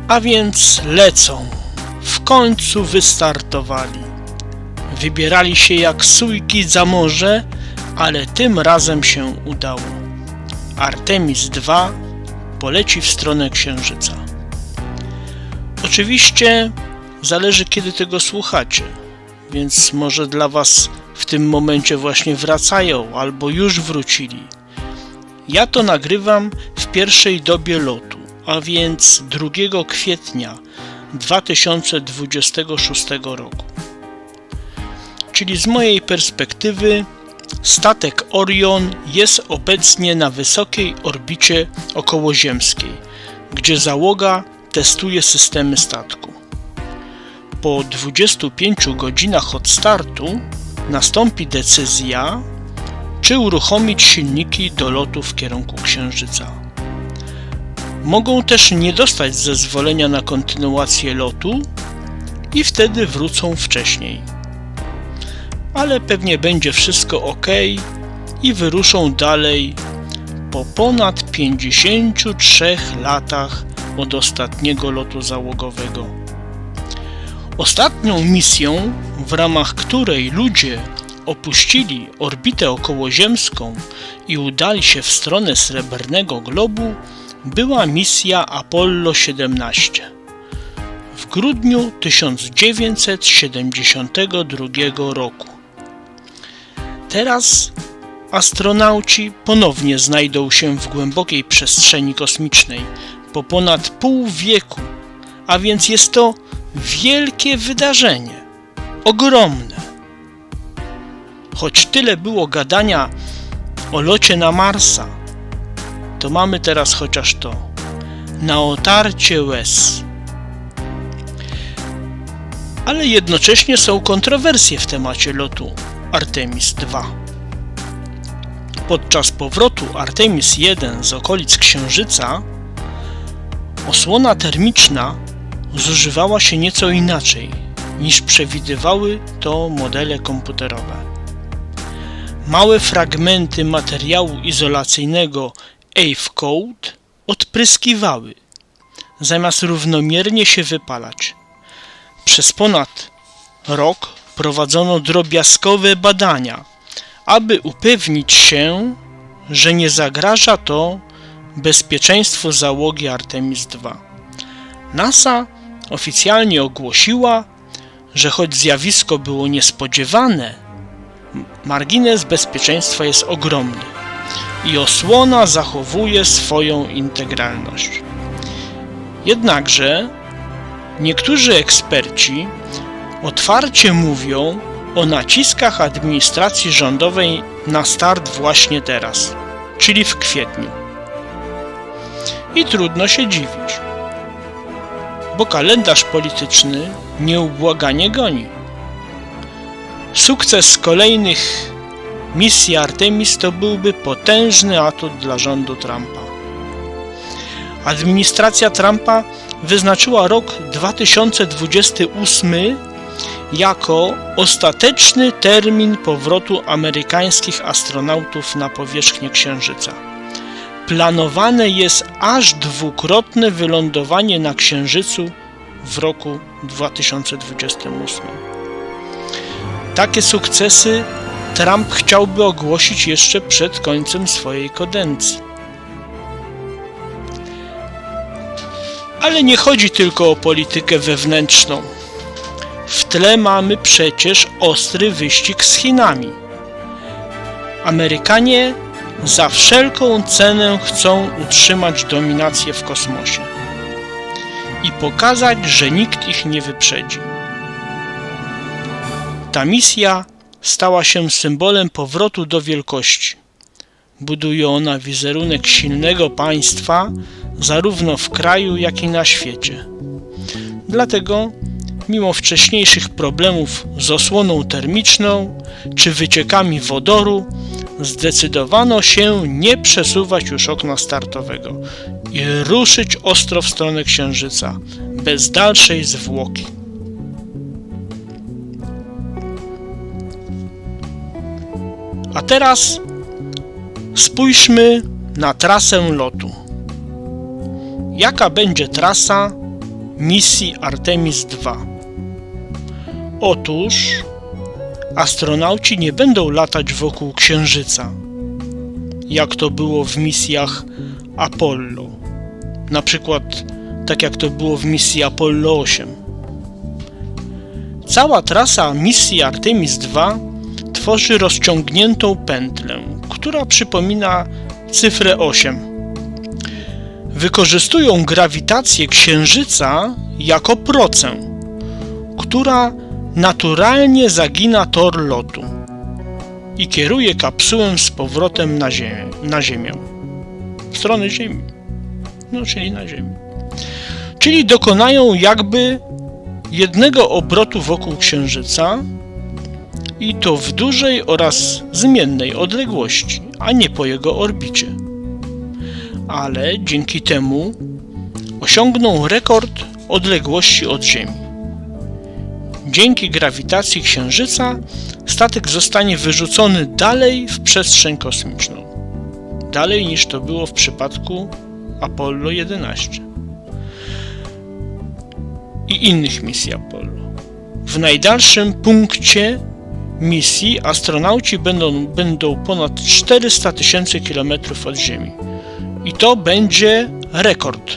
A więc lecą. W końcu wystartowali. Wybierali się jak sójki za morze, ale tym razem się udało. Artemis II poleci w stronę Księżyca. Oczywiście zależy, kiedy tego słuchacie, więc może dla Was w tym momencie właśnie wracają albo już wrócili. Ja to nagrywam w pierwszej dobie lotu, a więc 2 kwietnia 2026 roku. Czyli z mojej perspektywy statek Orion jest obecnie na wysokiej orbicie okołoziemskiej, gdzie załoga testuje systemy statku. Po 25 godzinach od startu nastąpi decyzja, czy uruchomić silniki do lotu w kierunku Księżyca. Mogą też nie dostać zezwolenia na kontynuację lotu i wtedy wrócą wcześniej. Ale pewnie będzie wszystko ok i wyruszą dalej po ponad 53 latach od ostatniego lotu załogowego. Ostatnią misją, w ramach której ludzie opuścili orbitę okołoziemską i udali się w stronę Srebrnego Globu, była misja Apollo 17 w grudniu 1972 roku. Teraz astronauci ponownie znajdą się w głębokiej przestrzeni kosmicznej po ponad pół wieku, a więc jest to wielkie wydarzenie, ogromne. Choć tyle było gadania o locie na Marsa, to mamy teraz chociaż to, na otarcie łez. Ale jednocześnie są kontrowersje w temacie lotu Artemis II. Podczas powrotu Artemis I z okolic Księżyca osłona termiczna zużywała się nieco inaczej niż przewidywały to modele komputerowe. Małe fragmenty materiału izolacyjnego AVE-Code odpryskiwały, zamiast równomiernie się wypalać. Przez ponad rok prowadzono drobiazgowe badania, aby upewnić się, że nie zagraża to bezpieczeństwu załogi Artemis II. NASA oficjalnie ogłosiła, że choć zjawisko było niespodziewane, margines bezpieczeństwa jest ogromny i osłona zachowuje swoją integralność. Jednakże niektórzy eksperci otwarcie mówią o naciskach administracji rządowej na start właśnie teraz, czyli w kwietniu. I trudno się dziwić, bo kalendarz polityczny nieubłaganie goni. Sukces kolejnych misji Artemis to byłby potężny atut dla rządu Trumpa. Administracja Trumpa wyznaczyła rok 2028 jako ostateczny termin powrotu amerykańskich astronautów na powierzchnię Księżyca. Planowane jest aż dwukrotne wylądowanie na Księżycu w roku 2028. Takie sukcesy Trump chciałby ogłosić jeszcze przed końcem swojej kadencji. Ale nie chodzi tylko o politykę wewnętrzną. W tle mamy przecież ostry wyścig z Chinami. Amerykanie za wszelką cenę chcą utrzymać dominację w kosmosie i pokazać, że nikt ich nie wyprzedzi. Ta misja stała się symbolem powrotu do wielkości. Buduje ona wizerunek silnego państwa zarówno w kraju, jak i na świecie. Dlatego, mimo wcześniejszych problemów z osłoną termiczną czy wyciekami wodoru, zdecydowano się nie przesuwać już okna startowego i ruszyć ostro w stronę Księżyca, bez dalszej zwłoki. A teraz spójrzmy na trasę lotu. Jaka będzie trasa misji Artemis II. Otóż astronauci nie będą latać wokół Księżyca, jak to było w misjach Apollo, na przykład tak jak to było w misji Apollo 8. Cała trasa misji Artemis II tworzy rozciągniętą pętlę, która przypomina cyfrę 8. Wykorzystują grawitację Księżyca jako procę, która naturalnie zagina tor lotu i kieruje kapsułę z powrotem na Ziemię, w stronę Ziemi, czyli na Ziemię. Czyli dokonają jakby jednego obrotu wokół Księżyca i to w dużej oraz zmiennej odległości, a nie po jego orbicie. Ale dzięki temu osiągną rekord odległości od Ziemi. Dzięki grawitacji Księżyca statek zostanie wyrzucony dalej w przestrzeń kosmiczną. Dalej niż to było w przypadku Apollo 11 i innych misji Apollo. W najdalszym punkcie misji astronauci będą ponad 400 000 km od Ziemi. I to będzie rekord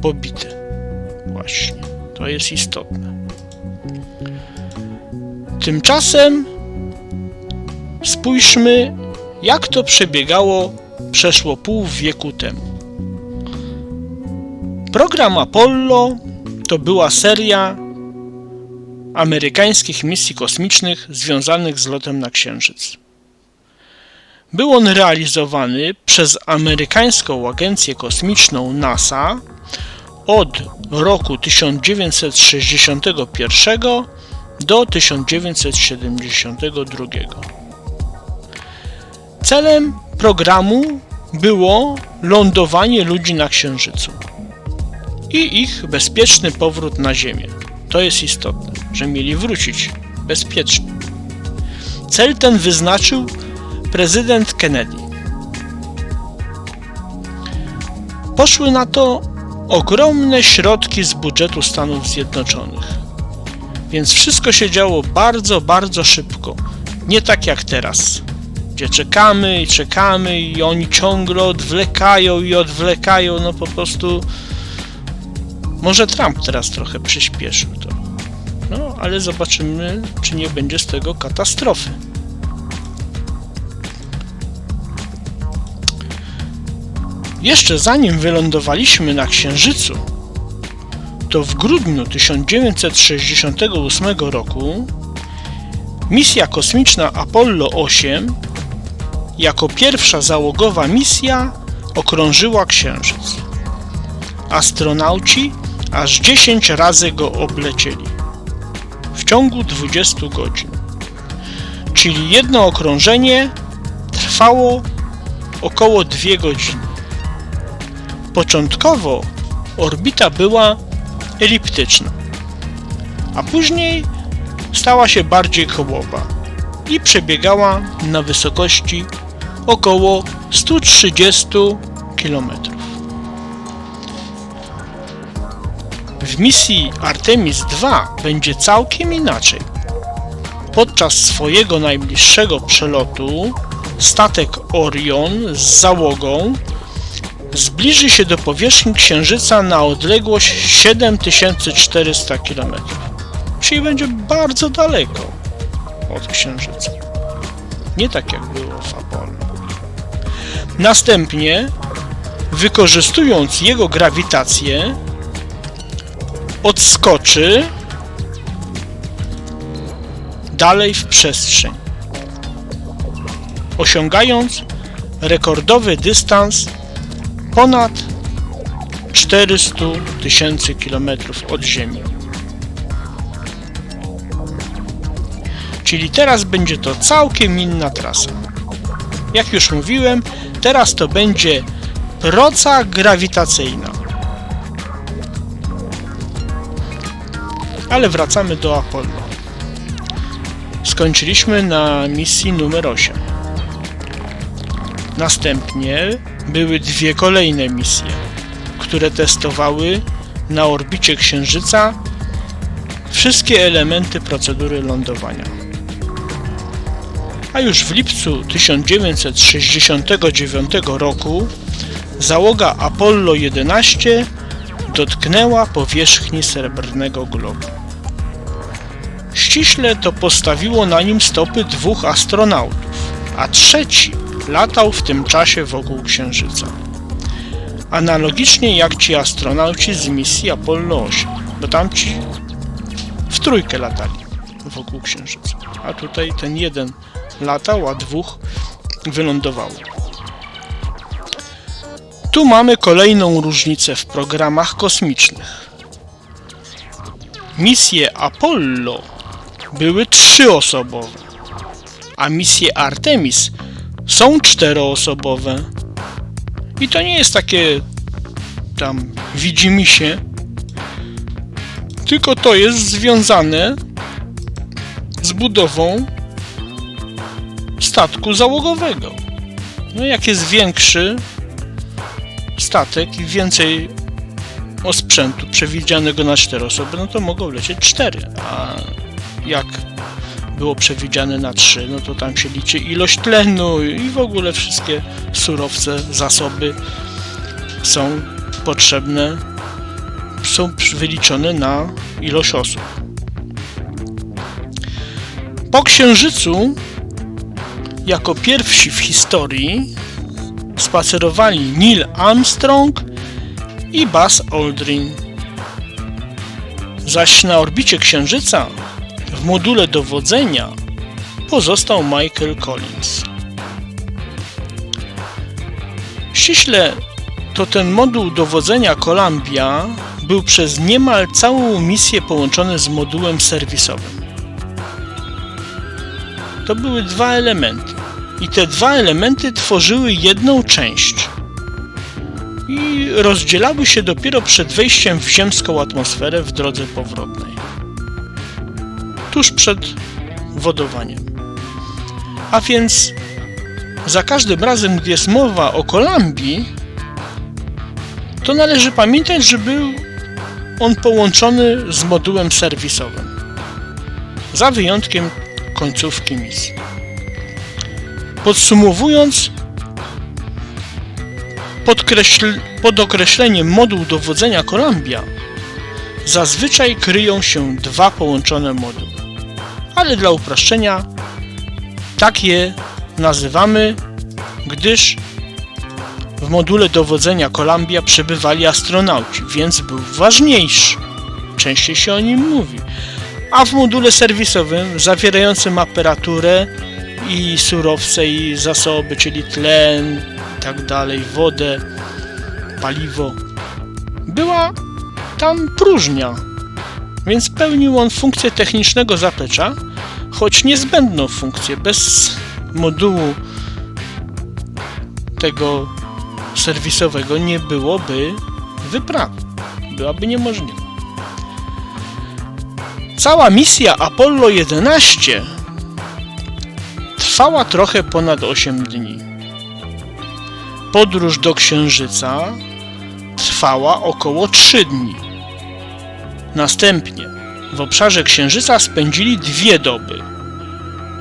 pobity. Właśnie, to jest istotne. Tymczasem spójrzmy, jak to przebiegało przeszło pół wieku temu. Program Apollo to była seria amerykańskich misji kosmicznych związanych z lotem na Księżyc. Był on realizowany przez amerykańską agencję kosmiczną NASA od roku 1961 do 1972. Celem programu było lądowanie ludzi na Księżycu i ich bezpieczny powrót na Ziemię. To jest istotne, że mieli wrócić bezpiecznie. Cel ten wyznaczył prezydent Kennedy. Poszły na to ogromne środki z budżetu Stanów Zjednoczonych. Więc wszystko się działo bardzo, bardzo szybko. Nie tak jak teraz, gdzie czekamy i oni ciągle odwlekają, no po prostu. Może Trump teraz trochę przyspieszył to. No, ale zobaczymy, czy nie będzie z tego katastrofy. Jeszcze zanim wylądowaliśmy na Księżycu, to w grudniu 1968 roku misja kosmiczna Apollo 8 jako pierwsza załogowa misja okrążyła Księżyc. Astronauci aż 10 razy go oblecieli w ciągu 20 godzin. Czyli jedno okrążenie trwało około 2 godziny. Początkowo orbita była eliptyczna, a później stała się bardziej kołowa i przebiegała na wysokości około 130 km. W misji Artemis II będzie całkiem inaczej. Podczas swojego najbliższego przelotu statek Orion z załogą zbliży się do powierzchni Księżyca na odległość 7400 km. Czyli będzie bardzo daleko od Księżyca. Nie tak jak było w Apollo. Następnie, wykorzystując jego grawitację, odskoczy dalej w przestrzeń, osiągając rekordowy dystans ponad 400 000 km od Ziemi. Czyli teraz będzie to całkiem inna trasa. Jak już mówiłem, teraz to będzie proca grawitacyjna. Ale wracamy do Apollo. Skończyliśmy na misji numer 8. Następnie były 2 kolejne misje, które testowały na orbicie Księżyca wszystkie elementy procedury lądowania. A już w lipcu 1969 roku załoga Apollo 11 dotknęła powierzchni Srebrnego Globu. Ściśle to postawiło na nim stopy 2 astronautów, a trzeci latał w tym czasie wokół Księżyca. Analogicznie jak ci astronauci z misji Apollo 8, bo tamci w trójkę latali wokół Księżyca, a tutaj ten jeden latał, a 2 wylądowało. Tu mamy kolejną różnicę w programach kosmicznych. Misje Apollo były 3-osobowe, a misje Artemis są 4-osobowe. I to nie jest takie tam widzimisię, tylko to jest związane z budową statku załogowego. No jak jest większy statek i więcej osprzętu przewidzianego na 4 osoby, no to mogą lecieć 4, a jak było przewidziane na 3, no to tam się liczy ilość tlenu i w ogóle wszystkie surowce, zasoby są potrzebne, są wyliczone na ilość osób. Po Księżycu jako pierwsi w historii spacerowali Neil Armstrong i Buzz Aldrin. Zaś na orbicie Księżyca w module dowodzenia pozostał Michael Collins. Ściśle to ten moduł dowodzenia Columbia był przez niemal całą misję połączony z modułem serwisowym. To były 2 elementy i te 2 elementy tworzyły jedną część i rozdzielały się dopiero przed wejściem w ziemską atmosferę w drodze powrotnej, tuż przed wodowaniem. A więc za każdym razem, gdy jest mowa o Columbii, to należy pamiętać, że był on połączony z modułem serwisowym, za wyjątkiem końcówki misji. Podsumowując, pod określeniem moduł dowodzenia Columbia zazwyczaj kryją się 2 połączone moduły, ale dla uproszczenia tak je nazywamy, gdyż w module dowodzenia Columbia przebywali astronauci, więc był ważniejszy. Częściej się o nim mówi. A w module serwisowym zawierającym aparaturę i surowce i zasoby, czyli tlen i tak dalej, wodę, paliwo, była tam próżnia, więc pełnił on funkcję technicznego zaplecza, choć niezbędną funkcję. Bez modułu tego serwisowego nie byłoby wyprawy, byłaby niemożliwa. Cała misja Apollo 11 trwała trochę ponad 8 dni. Podróż do Księżyca trwała około 3 dni. Następnie w obszarze Księżyca spędzili 2 doby,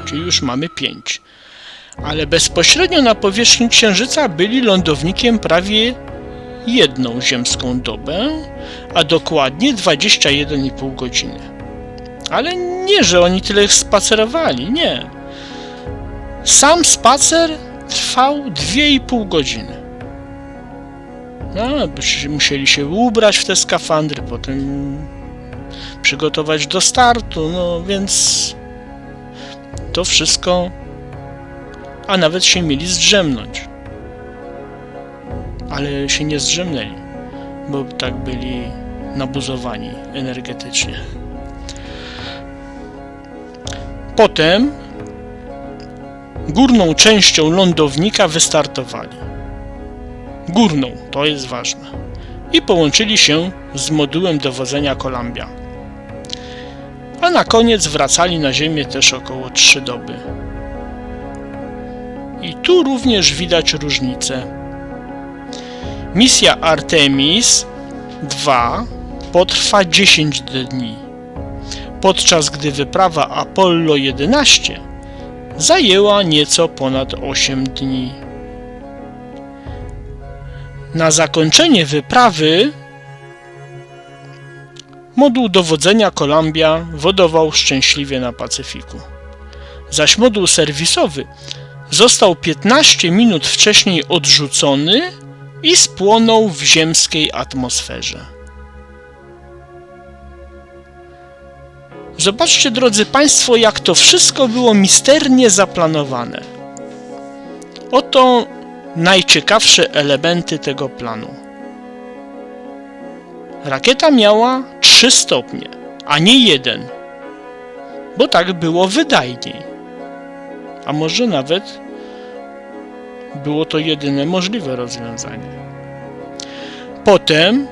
czyli już mamy 5. Ale bezpośrednio na powierzchni Księżyca byli lądownikiem prawie 1 ziemską dobę, a dokładnie 21,5 godziny. Ale nie, że oni tyle spacerowali, nie. Sam spacer trwał 2,5 godziny. No, musieli się ubrać w te skafandry, potem przygotować do startu, no więc to wszystko, a nawet się mieli zdrzemnąć. Ale się nie zdrzemnęli, bo tak byli nabuzowani energetycznie. Potem górną częścią lądownika wystartowali. Górną, to jest ważne. I połączyli się z modułem dowodzenia Columbia. A na koniec wracali na Ziemię też około 3 doby. I tu również widać różnicę. Misja Artemis II potrwa 10 dni, podczas gdy wyprawa Apollo 11 zajęła nieco ponad 8 dni. Na zakończenie wyprawy moduł dowodzenia Columbia wodował szczęśliwie na Pacyfiku, zaś moduł serwisowy został 15 minut wcześniej odrzucony i spłonął w ziemskiej atmosferze. Zobaczcie, drodzy Państwo, jak to wszystko było misternie zaplanowane. Oto najciekawsze elementy tego planu. Rakieta miała 3 stopnie, a nie 1, bo tak było wydajniej. A może nawet było to jedyne możliwe rozwiązanie. Potem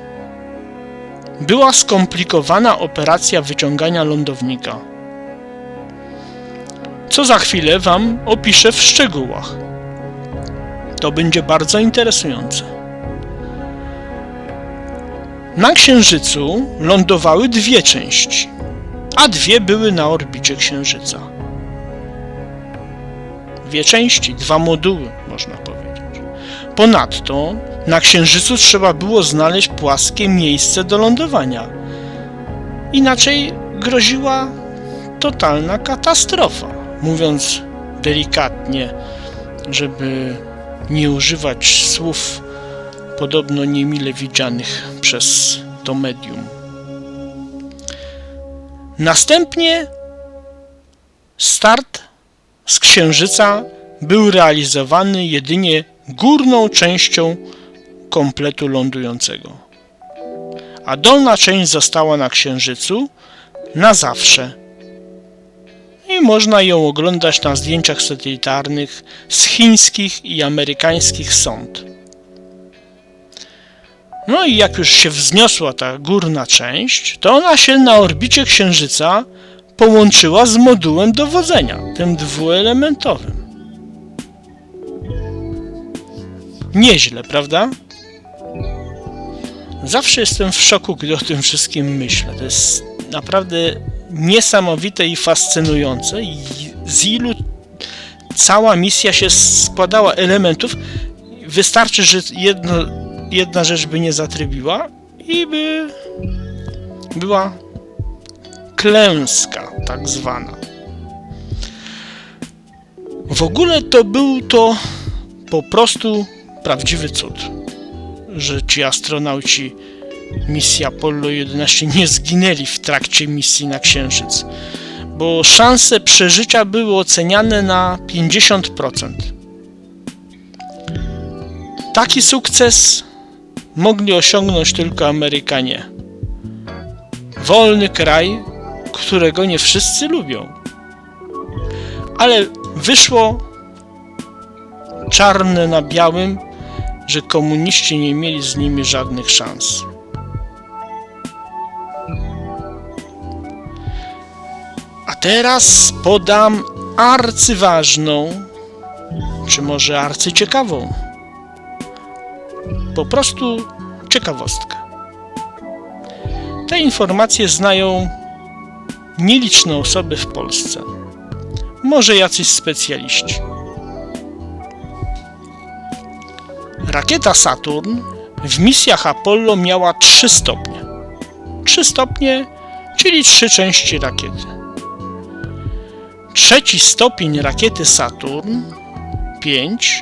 była skomplikowana operacja wyciągania lądownika, co za chwilę Wam opiszę w szczegółach. To będzie bardzo interesujące. Na Księżycu lądowały 2 części, a 2 były na orbicie Księżyca. 2 części, 2 moduły, można powiedzieć. Ponadto na Księżycu trzeba było znaleźć płaskie miejsce do lądowania. Inaczej groziła totalna katastrofa. Mówiąc delikatnie, żeby nie używać słów podobno niemile widzianych przez to medium. Następnie start z Księżyca był realizowany jedynie górną częścią kompletu lądującego, a dolna część została na Księżycu na zawsze i można ją oglądać na zdjęciach satelitarnych z chińskich i amerykańskich sond. No i jak już się wzniosła ta górna część, to ona się na orbicie Księżyca połączyła z modułem dowodzenia, tym dwuelementowym. Nieźle, prawda? Zawsze jestem w szoku, gdy o tym wszystkim myślę. To jest naprawdę niesamowite i fascynujące. I z ilu cała misja się składała elementów, wystarczy, że jedna rzecz by nie zatrybiła i by była klęska tak zwana. W ogóle to był to po prostu prawdziwy cud, że ci astronauci misji Apollo 11 nie zginęli w trakcie misji na Księżyc, bo szanse przeżycia były oceniane na 50%. Taki sukces mogli osiągnąć tylko Amerykanie. Wolny kraj, którego nie wszyscy lubią. Ale wyszło czarne na białym, że komuniści nie mieli z nimi żadnych szans. A teraz podam arcyważną, czy może arcyciekawą, po prostu ciekawostkę. Te informacje znają nieliczne osoby w Polsce, może jacyś specjaliści. Rakieta Saturn w misjach Apollo miała 3 stopnie. 3 stopnie, czyli 3 części rakiety. 3. stopień rakiety Saturn 5,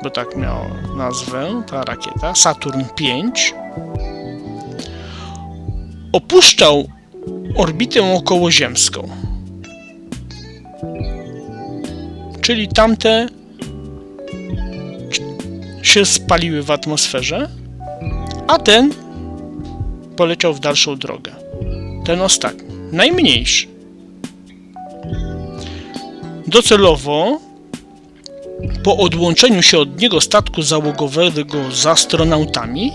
bo tak miała nazwę ta rakieta, Saturn 5, opuszczał orbitę okołoziemską. Czyli tamte się spaliły w atmosferze, a ten poleciał w dalszą drogę. Ten ostatni, najmniejszy. Docelowo, po odłączeniu się od niego statku załogowego z astronautami,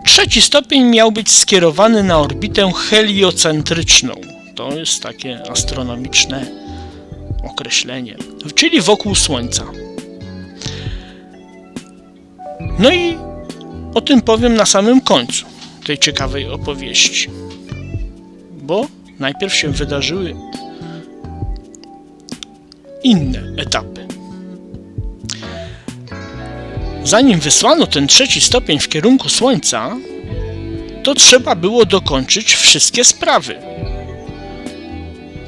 3. stopień miał być skierowany na orbitę heliocentryczną. To jest takie astronomiczne określenie, czyli wokół Słońca. No i o tym powiem na samym końcu tej ciekawej opowieści. Bo najpierw się wydarzyły inne etapy. Zanim wysłano ten 3. stopień w kierunku Słońca, to trzeba było dokończyć wszystkie sprawy.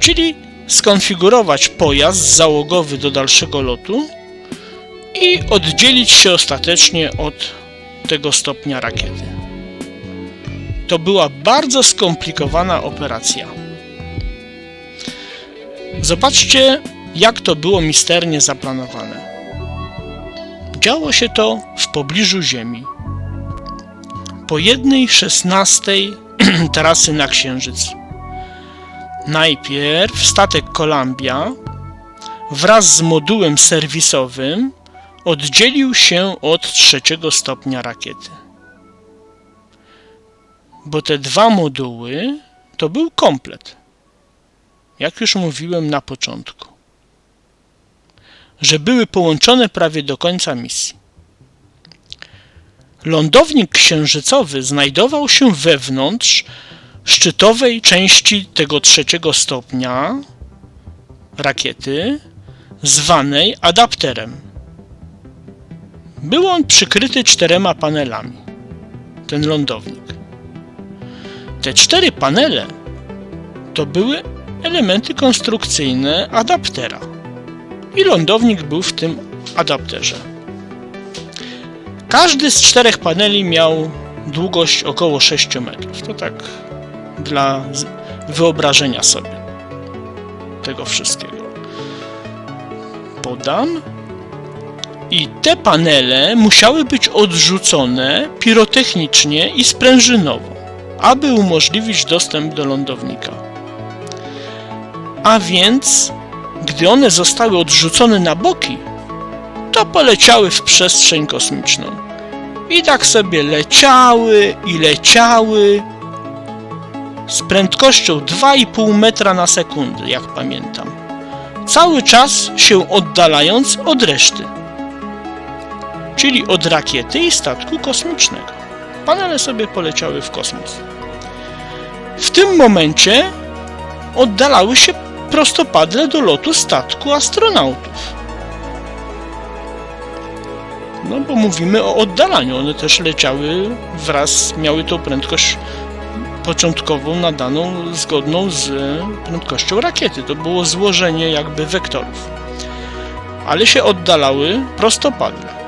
Czyli skonfigurować pojazd załogowy do dalszego lotu i oddzielić się ostatecznie od tego stopnia rakiety. To była bardzo skomplikowana operacja. Zobaczcie, jak to było misternie zaplanowane. Działo się to w pobliżu Ziemi. Po 1/16 trasy na Księżyc. Najpierw statek Columbia wraz z modułem serwisowym oddzielił się od 3. stopnia rakiety. Bo te 2 moduły to był komplet. Jak już mówiłem na początku, że były połączone prawie do końca misji. Lądownik księżycowy znajdował się wewnątrz szczytowej części tego 3. stopnia rakiety, zwanej adapterem. Był on przykryty 4 panelami, ten lądownik. Te 4 panele to były elementy konstrukcyjne adaptera i lądownik był w tym adapterze. Każdy z 4 paneli miał długość około 6 metrów. To tak dla wyobrażenia sobie tego wszystkiego. Podam. I te panele musiały być odrzucone pirotechnicznie i sprężynowo, aby umożliwić dostęp do lądownika. A więc, gdy one zostały odrzucone na boki, to poleciały w przestrzeń kosmiczną. I tak sobie leciały i leciały z prędkością 2,5 metra na sekundę, jak pamiętam. Cały czas się oddalając od reszty. Czyli od rakiety i statku kosmicznego. Panele sobie poleciały w kosmos. W tym momencie oddalały się prostopadle do lotu statku astronautów. No bo mówimy o oddalaniu. One też leciały wraz, miały tą prędkość początkową nadaną zgodną z prędkością rakiety. To było złożenie jakby wektorów. Ale się oddalały prostopadle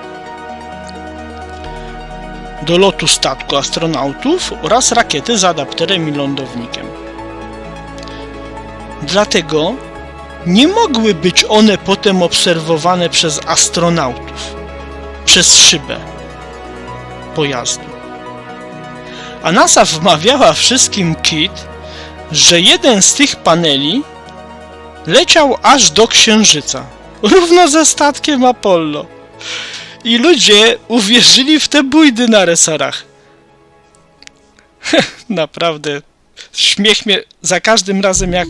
do lotu statku astronautów oraz rakiety z adapterem i lądownikiem. Dlatego nie mogły być one potem obserwowane przez astronautów przez szybę pojazdu. A NASA wmawiała wszystkim kit, że jeden z tych paneli leciał aż do Księżyca, równo ze statkiem Apollo. I ludzie uwierzyli w te bójdy na resorach. Naprawdę, śmiech mnie za każdym razem, jak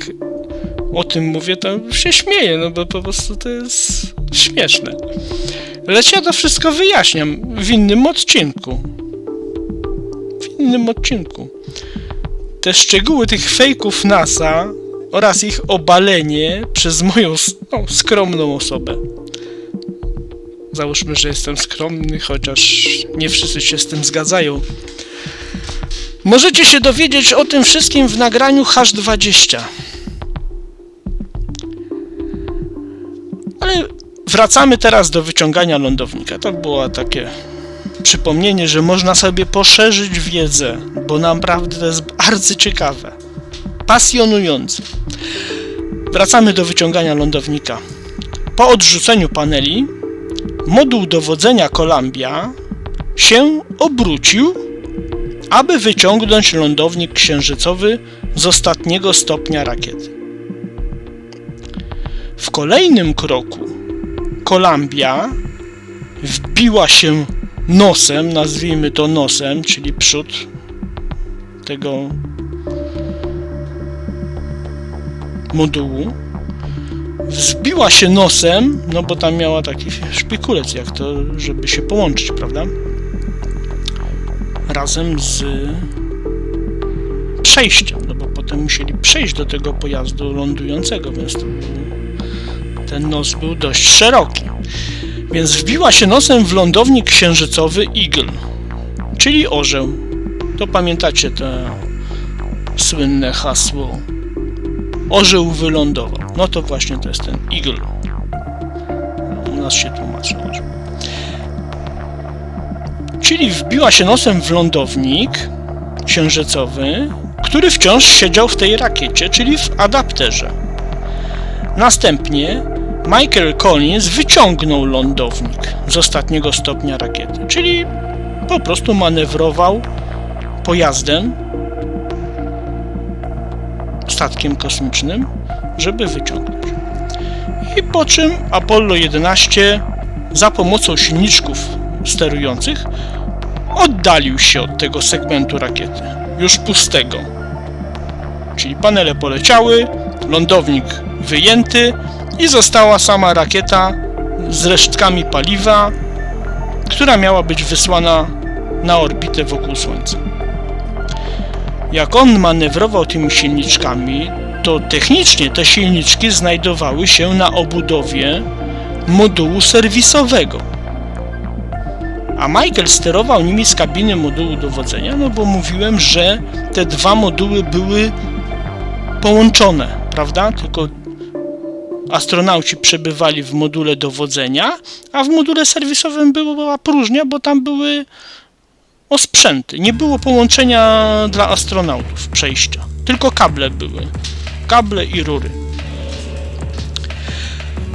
o tym mówię, to się śmieję, no bo po prostu to jest śmieszne. Lecz ja to wszystko wyjaśniam w innym odcinku. Te szczegóły tych fejków NASA oraz ich obalenie przez moją skromną osobę. Załóżmy, że jestem skromny, chociaż nie wszyscy się z tym zgadzają. Możecie się dowiedzieć o tym wszystkim w nagraniu H20. Ale wracamy teraz do wyciągania lądownika. To było takie przypomnienie, że można sobie poszerzyć wiedzę, bo naprawdę to jest bardzo ciekawe, pasjonujące. Wracamy do wyciągania lądownika. Po odrzuceniu paneli moduł dowodzenia Columbia się obrócił, aby wyciągnąć lądownik księżycowy z ostatniego stopnia rakiety. W kolejnym kroku Columbia wbiła się nosem, nazwijmy to nosem, czyli przód tego modułu, wzbiła się nosem, no bo tam miała taki szpikulec, jak to, żeby się połączyć, prawda? Razem z przejścia, no bo potem musieli przejść do tego pojazdu lądującego, więc ten nos był dość szeroki. Więc wbiła się nosem w lądownik księżycowy Eagle, czyli orzeł. To pamiętacie to słynne hasło orzeł wylądował. No to właśnie to jest ten Eagle. U nas się tłumaczy orzeł. Czyli wbiła się nosem w lądownik księżycowy, który wciąż siedział w tej rakiecie, czyli w adapterze. Następnie Michael Collins wyciągnął lądownik z ostatniego stopnia rakiety, czyli po prostu manewrował pojazdem, statkiem kosmicznym, żeby wyciągnąć. I po czym Apollo 11 za pomocą silniczków sterujących oddalił się od tego segmentu rakiety, już pustego. Czyli panele poleciały, lądownik wyjęty i została sama rakieta z resztkami paliwa, która miała być wysłana na orbitę wokół Słońca. Jak on manewrował tymi silniczkami, to technicznie te silniczki znajdowały się na obudowie modułu serwisowego. A Michael sterował nimi z kabiny modułu dowodzenia, no bo mówiłem, że te dwa moduły były połączone, prawda? Tylko astronauci przebywali w module dowodzenia, a w module serwisowym była próżnia, bo tam były osprzęty. Nie było połączenia dla astronautów, przejścia. Tylko kable były. Kable i rury.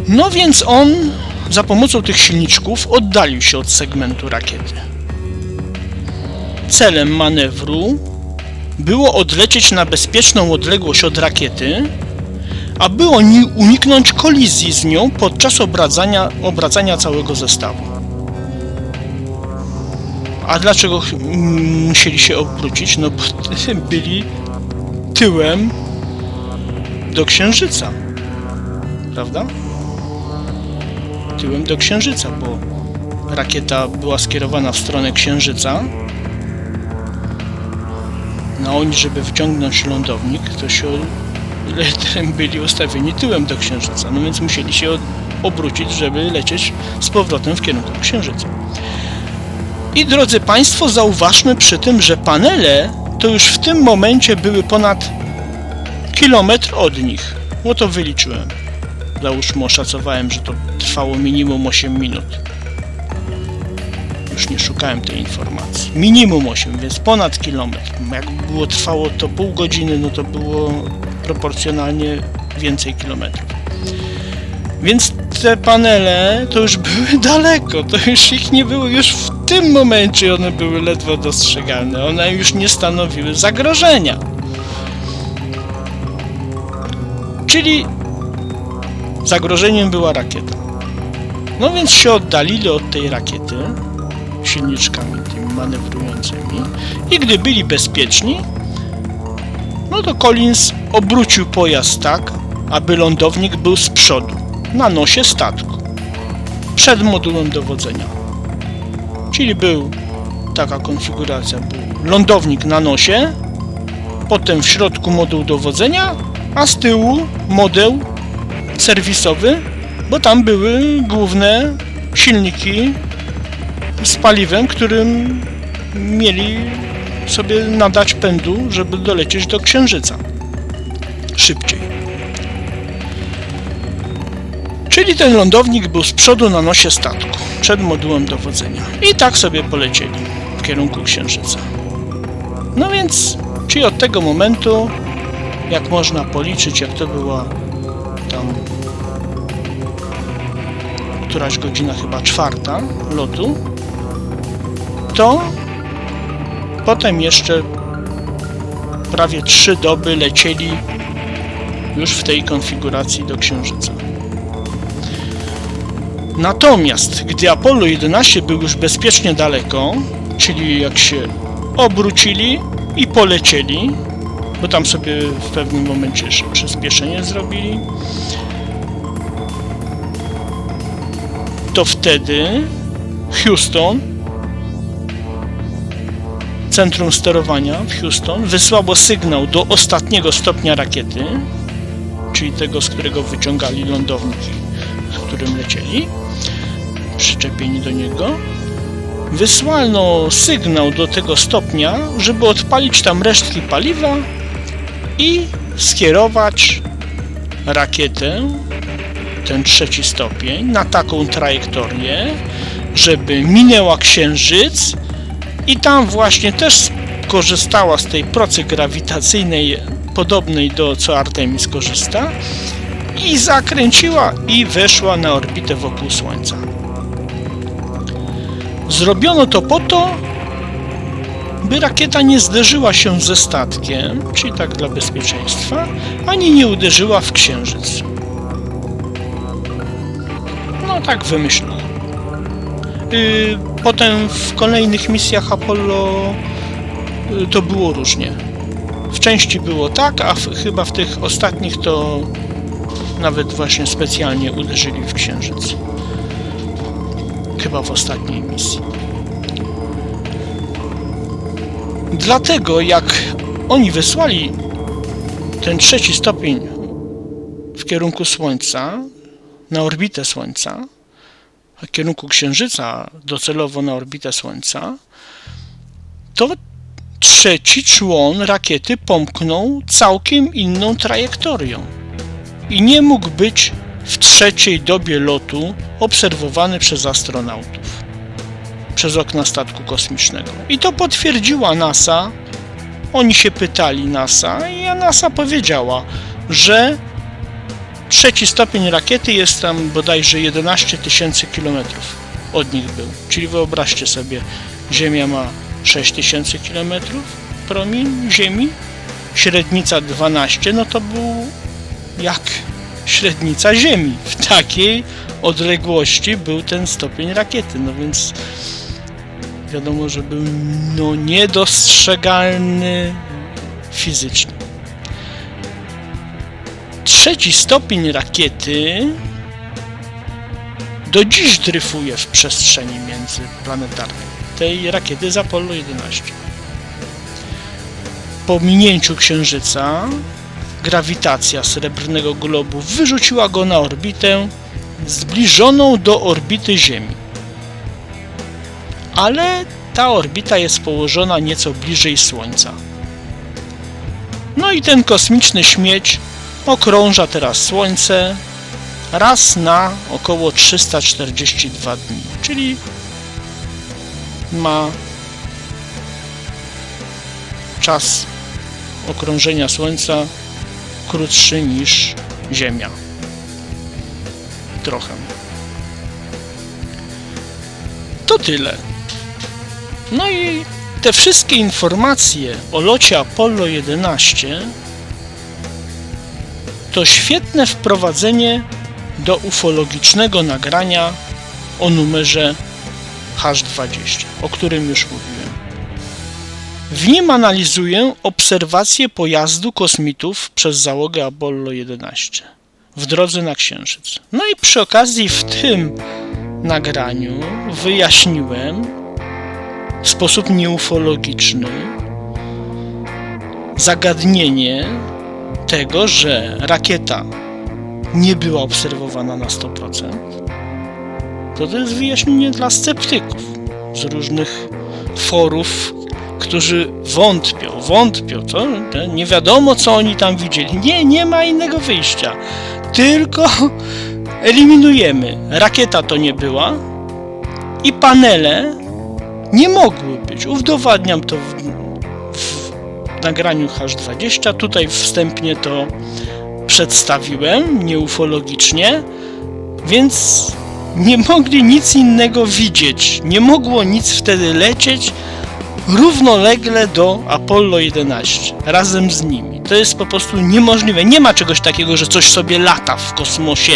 No więc on za pomocą tych silniczków oddalił się od segmentu rakiety. Celem manewru było odlecieć na bezpieczną odległość od rakiety, aby uniknąć kolizji z nią podczas obracania całego zestawu. A dlaczego musieli się obrócić? No bo byli tyłem do Księżyca. Prawda? Tyłem do Księżyca, bo rakieta była skierowana w stronę Księżyca. No oni, żeby wyciągnąć lądownik, to się byli ustawieni tyłem do Księżyca. No więc musieli się obrócić, żeby lecieć z powrotem w kierunku Księżyca. I drodzy Państwo, zauważmy przy tym, że panele to już w tym momencie były ponad kilometr od nich. No to wyliczyłem. Załóżmy, oszacowałem, że to trwało minimum 8 minut. Już nie szukałem tej informacji. Minimum 8, więc ponad kilometr. Jak było trwało to pół godziny, no to było proporcjonalnie więcej kilometrów. Więc te panele to już były daleko, to już ich nie było, już w tym momencie one były ledwo dostrzegalne, one już nie stanowiły zagrożenia. Czyli zagrożeniem była rakieta. No więc się oddalili od tej rakiety silniczkami tymi manewrującymi i gdy byli bezpieczni, no to Collins obrócił pojazd tak, aby lądownik był z przodu, na nosie statku, przed modułem dowodzenia. Czyli był taka konfiguracja, był lądownik na nosie, potem w środku moduł dowodzenia, a z tyłu moduł serwisowy, bo tam były główne silniki z paliwem, którym mieli sobie nadać pędu, żeby dolecieć do Księżyca szybciej. Czyli ten lądownik był z przodu na nosie statku, przed modułem dowodzenia. I tak sobie polecieli w kierunku Księżyca. No więc, czyli od tego momentu, jak można policzyć, jak to była tam któraś godzina, chyba 4 lotu, to potem jeszcze prawie 3 doby lecieli już w tej konfiguracji do Księżyca. Natomiast gdy Apollo 11 był już bezpiecznie daleko, czyli jak się obrócili i polecieli, bo tam sobie w pewnym momencie jeszcze przyspieszenie zrobili, to wtedy Houston centrum sterowania w Houston wysłało sygnał do ostatniego stopnia rakiety, czyli tego, z którego wyciągali lądownik, z którym lecieli, przyczepieni do niego. Wysłano sygnał do tego stopnia, żeby odpalić tam resztki paliwa i skierować rakietę, ten trzeci stopień, na taką trajektorię, żeby minęła Księżyc i tam właśnie też korzystała z tej procy grawitacyjnej, podobnej do co Artemis korzysta, i zakręciła i weszła na orbitę wokół Słońca. Zrobiono to po to, by rakieta nie zderzyła się ze statkiem, czyli tak dla bezpieczeństwa, ani nie uderzyła w Księżyc. No tak wymyślono. Potem w kolejnych misjach Apollo to było różnie. W części było tak, a chyba w tych ostatnich to nawet właśnie specjalnie uderzyli w Księżyc. Chyba w ostatniej misji. Dlatego jak oni wysłali ten trzeci stopień w kierunku Słońca, na orbitę Słońca, w kierunku Księżyca, docelowo na orbitę Słońca, to trzeci człon rakiety pomknął całkiem inną trajektorią i nie mógł być w trzeciej dobie lotu obserwowany przez astronautów przez okna statku kosmicznego. I to potwierdziła NASA. Oni się pytali NASA i NASA powiedziała, że trzeci stopień rakiety jest tam bodajże 11 000 kilometrów od nich był. Czyli wyobraźcie sobie, Ziemia ma 6000 kilometrów, promień Ziemi, średnica 12, no to był jak średnica Ziemi. W takiej odległości był ten stopień rakiety, no więc wiadomo, że był niedostrzegalny fizycznie. Trzeci stopień rakiety do dziś dryfuje w przestrzeni międzyplanetarnej, tej rakiety z Apollo 11. Po minięciu Księżyca grawitacja Srebrnego Globu wyrzuciła go na orbitę zbliżoną do orbity Ziemi. Ale ta orbita jest położona nieco bliżej Słońca. No i ten kosmiczny śmieć okrąża teraz Słońce raz na około 342 dni, czyli ma czas okrążenia Słońca krótszy niż Ziemia. Trochę. To tyle. No i te wszystkie informacje o locie Apollo 11 to świetne wprowadzenie do ufologicznego nagrania o numerze H20, o którym już mówiłem. W nim analizuję obserwacje pojazdu kosmitów przez załogę Apollo 11 w drodze na Księżyc. No i przy okazji w tym nagraniu wyjaśniłem w sposób nieufologiczny zagadnienie tego, że rakieta nie była obserwowana na 100%. To jest wyjaśnienie dla sceptyków z różnych forów, którzy wątpią, co? Nie wiadomo, co oni tam widzieli. Nie ma innego wyjścia. Tylko eliminujemy. Rakieta to nie była i panele nie mogły być. Udowadniam to w nagraniu H20. Tutaj wstępnie to przedstawiłem nieufologicznie, więc nie mogli nic innego widzieć. Nie mogło nic wtedy lecieć równolegle do Apollo 11, razem z nimi. To jest po prostu niemożliwe. Nie ma czegoś takiego, że coś sobie lata w kosmosie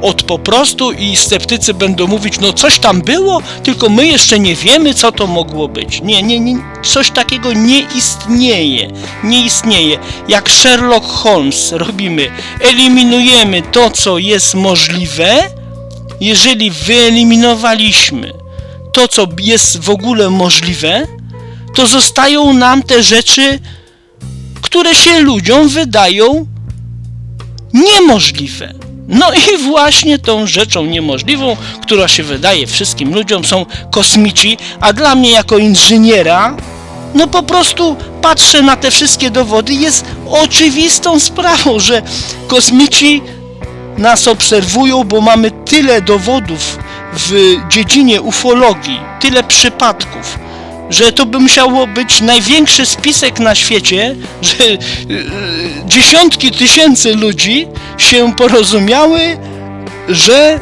od po prostu i sceptycy będą mówić, no coś tam było, tylko my jeszcze nie wiemy, co to mogło być. Nie, coś takiego nie istnieje. Nie istnieje. Jak Sherlock Holmes robimy, eliminujemy to, co jest możliwe. Jeżeli wyeliminowaliśmy to, co jest w ogóle możliwe, to zostają nam te rzeczy, które się ludziom wydają niemożliwe. No i właśnie tą rzeczą niemożliwą, która się wydaje wszystkim ludziom, są kosmici, a dla mnie jako inżyniera, no po prostu patrzę na te wszystkie dowody, jest oczywistą sprawą, że kosmici nas obserwują, bo mamy tyle dowodów w dziedzinie ufologii, tyle przypadków, że to by musiało być największy spisek na świecie, że dziesiątki tysięcy ludzi się porozumiały, że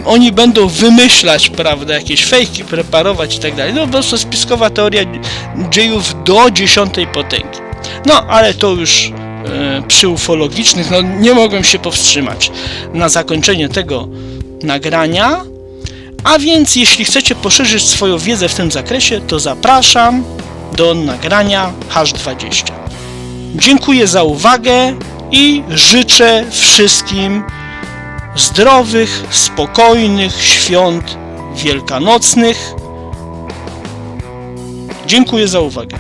oni będą wymyślać, prawda, jakieś fejki, preparować i tak dalej. No po prostu spiskowa teoria dziejów do 10. potęgi. No, ale to już przy ufologicznych, no nie mogłem się powstrzymać na zakończenie tego nagrania. A więc jeśli chcecie poszerzyć swoją wiedzę w tym zakresie, to zapraszam do nagrania H20. Dziękuję za uwagę i życzę wszystkim zdrowych, spokojnych świąt wielkanocnych. Dziękuję za uwagę.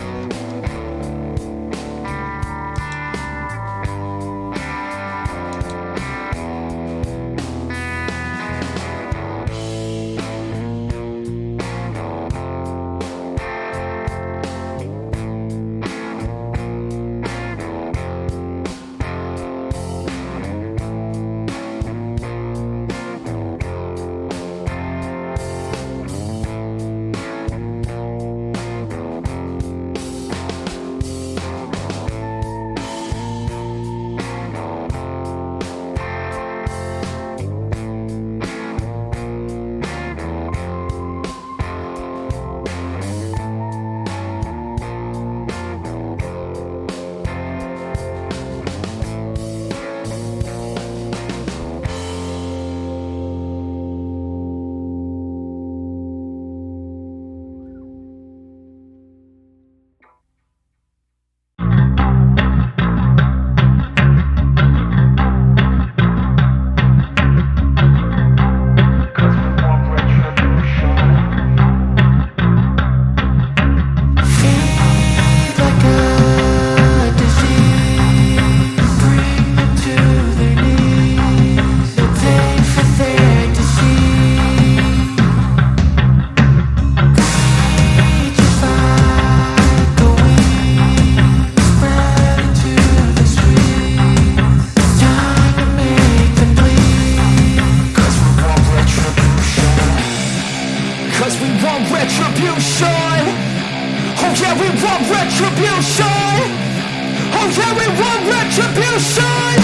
Retribution! Oh yeah, we want retribution!